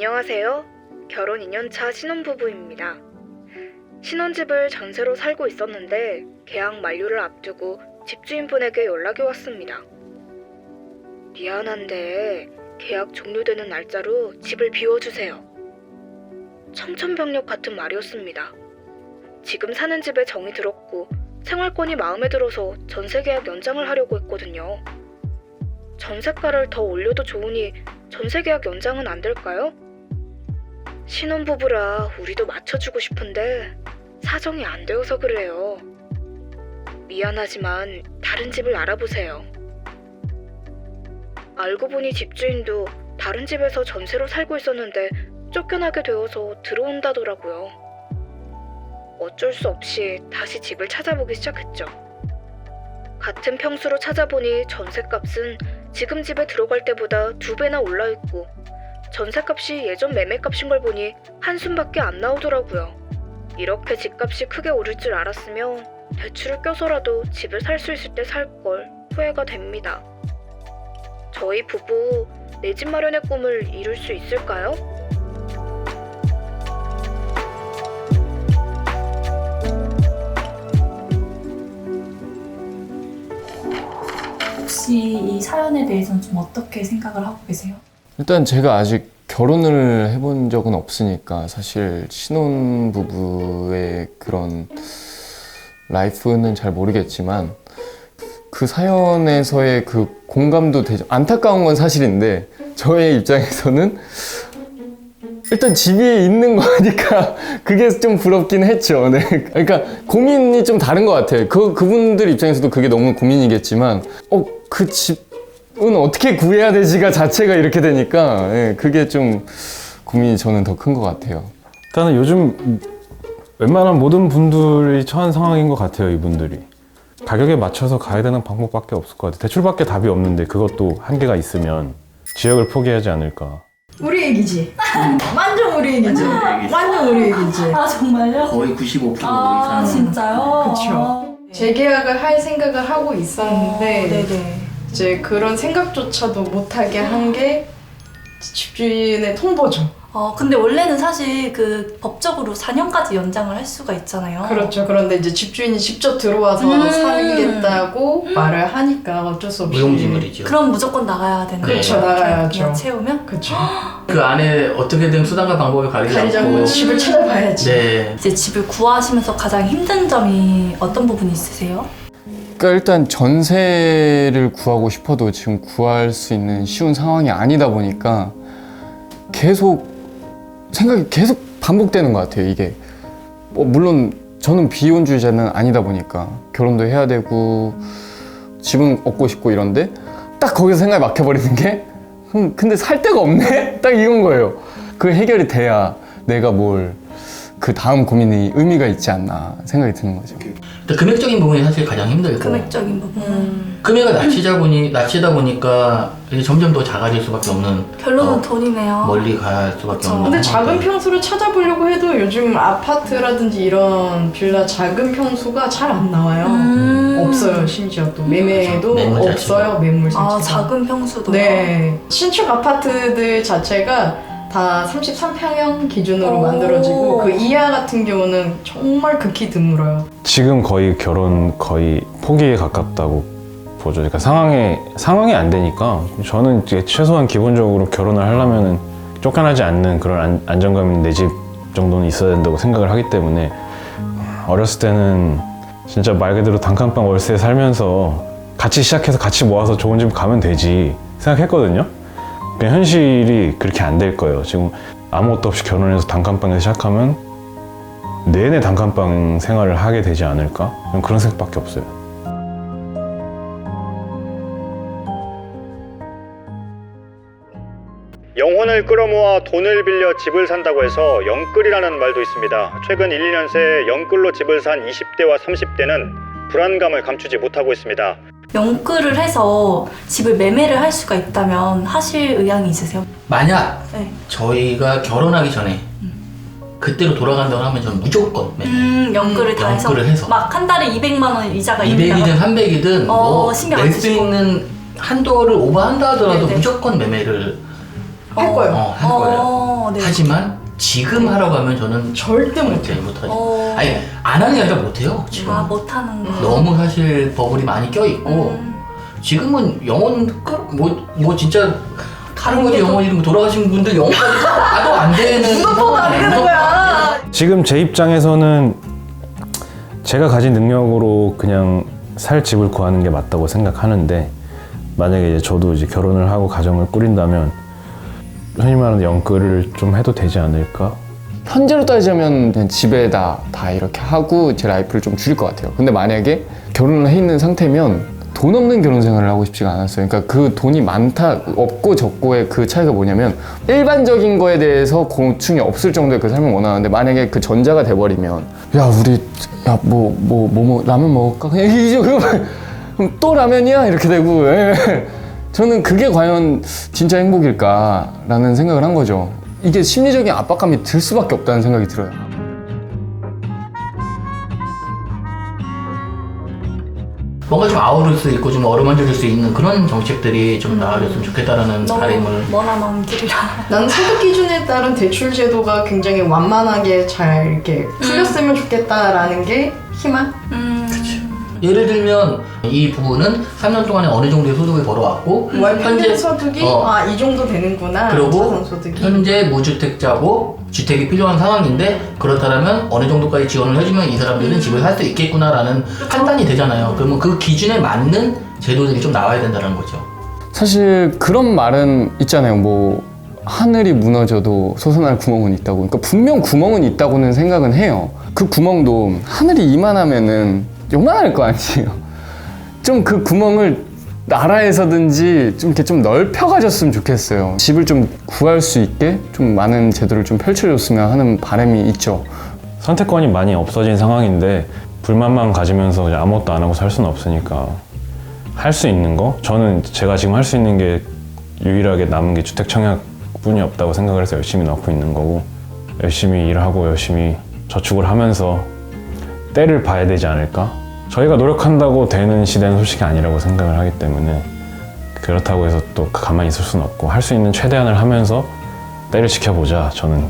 안녕하세요. 결혼 2년차 신혼부부입니다. 신혼집을 전세로 살고 있었는데 계약 만료를 앞두고 집주인분에게 연락이 왔습니다. 미안한데 계약 종료되는 날짜로 집을 비워주세요. 청천벽력 같은 말이었습니다. 지금 사는 집에 정이 들었고 생활권이 마음에 들어서 전세 계약 연장을 하려고 했거든요. 전세가를 더 올려도 좋으니 전세 계약 연장은 안 될까요? 신혼부부라 우리도 맞춰주고 싶은데 사정이 안 되어서 그래요. 미안하지만 다른 집을 알아보세요. 알고 보니 집주인도 다른 집에서 전세로 살고 있었는데 쫓겨나게 되어서 들어온다더라고요. 어쩔 수 없이 다시 집을 찾아보기 시작했죠. 같은 평수로 찾아보니 전셋값은 지금 집에 들어갈 때보다 2배나 올라있고 전셋값이 예전 매매값인 걸 보니 한숨밖에 안 나오더라고요. 이렇게 집값이 크게 오를 줄 알았으면 대출을 껴서라도 집을 살 수 있을 때 살 걸 후회가 됩니다. 저희 부부 내 집 마련의 꿈을 이룰 수 있을까요? 혹시 이 사연에 대해서는 좀 어떻게 생각을 하고 계세요? 일단 제가 아직 결혼을 해본 적은 없으니까 사실 신혼부부의 그런 라이프는 잘 모르겠지만 그 사연에서의 그 공감도 되죠. 안타까운 건 사실인데 저의 입장에서는 일단 집이 있는 거니까 그게 좀 부럽긴 했죠. 네. 그러니까 고민이 좀 다른 것 같아요. 그분들 입장에서도 그게 너무 고민이겠지만 그 집은 어떻게 구해야 되지가 자체가 이렇게 되니까 그게 좀 고민이 저는 더 큰 것 같아요. 일단은 요즘 웬만한 모든 분들이 처한 상황인 것 같아요. 이분들이 가격에 맞춰서 가야 되는 방법밖에 없을 것 같아요. 대출밖에 답이 없는데 그것도 한계가 있으면 지역을 포기하지 않을까. 우리 얘기지. 완전 우리 얘기지. 완전 우리 얘기지. 아 정말요? 거의 95% 아 이상. 진짜요? 그쵸. 재계약을 할 생각을 하고 있었는데 네네. 이제 그런 생각조차도 못하게 한 게 집주인의 통보죠. 근데 원래는 사실 그 법적으로 4년까지 연장을 할 수가 있잖아요. 그렇죠. 그런데 이제 집주인이 직접 들어와서 사겠다고 말을 하니까 어쩔 수 없이 무용지물이죠. 그럼 무조건 나가야 되는 거예요? 그렇죠, 나가야죠. 그냥 채우면? 그렇죠. 그 안에 어떻게든 수단과 방법을 가리지 가리자고 않고 집을 찾아봐야지. 네. 이제 집을 구하시면서 가장 힘든 점이 어떤 부분이 있으세요? 그러니까 일단 전세를 구하고 싶어도 지금 구할 수 있는 쉬운 상황이 아니다 보니까 생각이 계속 반복되는 것 같아요. 이게 물론 저는 비혼주의자는 아니다 보니까 결혼도 해야 되고 집은 얻고 싶고 이런데 딱 거기서 생각이 막혀버리는 게 근데 살 데가 없네? 딱 이건 거예요. 그 해결이 돼야 내가 그 다음 고민이 의미가 있지 않나 생각이 드는 거죠. 근데 금액적인 부분이 사실 가장 힘들고 금액적인 부분. 금액을 낮추다 보니까 이게 점점 더 작아질 수밖에 없는 결론은 돈이네요. 멀리 갈 수밖에 그쵸. 없는 근데 작은 상황들. 평수를 찾아보려고 해도 요즘 아파트라든지 이런 빌라 작은 평수가 잘 안 나와요. 없어요. 심지어 또 매매도 매물 없어요. 매물 자체가. 아 작은 평수도. 네. 신축 아파트들 자체가 다 33평형 기준으로 오. 만들어지고 그 이하 같은 경우는 정말 극히 드물어요. 지금 거의 결혼 거의 포기에 가깝다고 보죠. 그러니까 상황이 안 되니까 저는 이제 최소한 기본적으로 결혼을 하려면은 쫓겨나지 않는 그런 안정감 있는 내 집 정도는 있어야 된다고 생각을 하기 때문에 어렸을 때는 진짜 말 그대로 단칸방 월세에 살면서 같이 시작해서 같이 모아서 좋은 집 가면 되지 생각했거든요. 현실이 그렇게 안 될 거예요. 지금 아무것도 없이 결혼해서 단칸방에서 시작하면 내내 단칸방 생활을 하게 되지 않을까? 그런 생각밖에 없어요. 영혼을 끌어모아 돈을 빌려 집을 산다고 해서 영끌이라는 말도 있습니다. 최근 1, 2년 새 영끌로 집을 산 20대와 30대는 불안감을 감추지 못하고 있습니다. 영끌을 해서 집을 매매를 할 수가 있다면 하실 의향이 있으세요? 만약 네. 저희가 결혼하기 전에 그때로 돌아간다고 하면 저는 무조건 매매. 영끌을 다 해서? 영끌을 해서. 막 한 달에 200만 원 이자가 200이든 300이든 신경 안 낼 수 쓰시고. 있는 한도를 오버한다 하더라도 네네. 무조건 매매를 할 거예요. 할 거예요. 네. 하지만 지금 하라고 하면 저는 절대 못해요. 못하죠. 아니 안 하는 게 아니라 못해요. 지금 못하는 거. 너무 사실 버블이 많이 껴 있고 지금은 영혼 뭐 진짜 다른 거지 영혼이 뭐 돌아가신 분들 영혼까지 봐도 안 되는 무덤도 안 되는 거야. 지금 제 입장에서는 제가 가진 능력으로 그냥 살 집을 구하는 게 맞다고 생각하는데 만약에 이제 저도 이제 결혼을 하고 가정을 꾸린다면 흔히 말하는 영끌을 좀 해도 되지 않을까? 현재로 따지자면 그냥 집에다 다 이렇게 하고 제 라이프를 좀 줄일 것 같아요. 근데 만약에 결혼을 해 있는 상태면 돈 없는 결혼 생활을 하고 싶지가 않았어요. 그러니까 그 돈이 많다, 없고 적고의 그 차이가 뭐냐면 일반적인 거에 대해서 고충이 없을 정도의 그 삶을 원하는데 만약에 그 전자가 돼버리면 야 우리 라면 먹을까? 그냥 이제 그러면 또 라면이야? 이렇게 되고 저는 그게 과연 진짜 행복일까라는 생각을 한 거죠. 이게 심리적인 압박감이 들 수밖에 없다는 생각이 들어요. 뭔가 좀 아우를 수 있고 좀 어루만질 수 있는 그런 정책들이 좀 나아졌으면 좋겠다라는 바람을 머나먼 길이라. 나는 소득 기준에 따른 대출 제도가 굉장히 완만하게 잘 이렇게 풀렸으면 좋겠다라는 게 희망? 예를 들면 이 부부는 3년 동안에 어느 정도의 소득을 벌어왔고 월 평균 소득이 이 정도 되는구나. 그리고 자산 소득이. 현재 무주택자고 주택이 필요한 상황인데 그렇다면 어느 정도까지 지원을 해주면 이 사람들은 집을 살 수 있겠구나라는 판단이 되잖아요. 그러면 그 기준에 맞는 제도들이 좀 나와야 된다는 거죠. 사실 그런 말은 있잖아요. 뭐 하늘이 무너져도 솟아날 구멍은 있다고. 그러니까 분명 구멍은 있다고는 생각은 해요. 그 구멍도 하늘이 이만하면은 요만할 거 아니에요. 좀 그 구멍을 나라에서든지 좀 이렇게 좀 넓혀가졌으면 좋겠어요. 집을 좀 구할 수 있게 좀 많은 제도를 좀 펼쳐줬으면 하는 바람이 있죠. 선택권이 많이 없어진 상황인데 불만만 가지면서 그냥 아무것도 안 하고 살 수는 없으니까 할 수 있는 거? 저는 제가 지금 할 수 있는 게 유일하게 남은 게 주택 청약뿐이 없다고 생각을 해서 열심히 넣고 있는 거고 열심히 일하고 열심히 저축을 하면서 때를 봐야 되지 않을까? 저희가 노력한다고 되는 시대는 솔직히 아니라고 생각을 하기 때문에 그렇다고 해서 또 가만히 있을 수는 없고 할 수 있는 최대한을 하면서 때를 지켜보자. 저는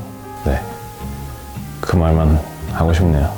그 말만 하고 싶네요.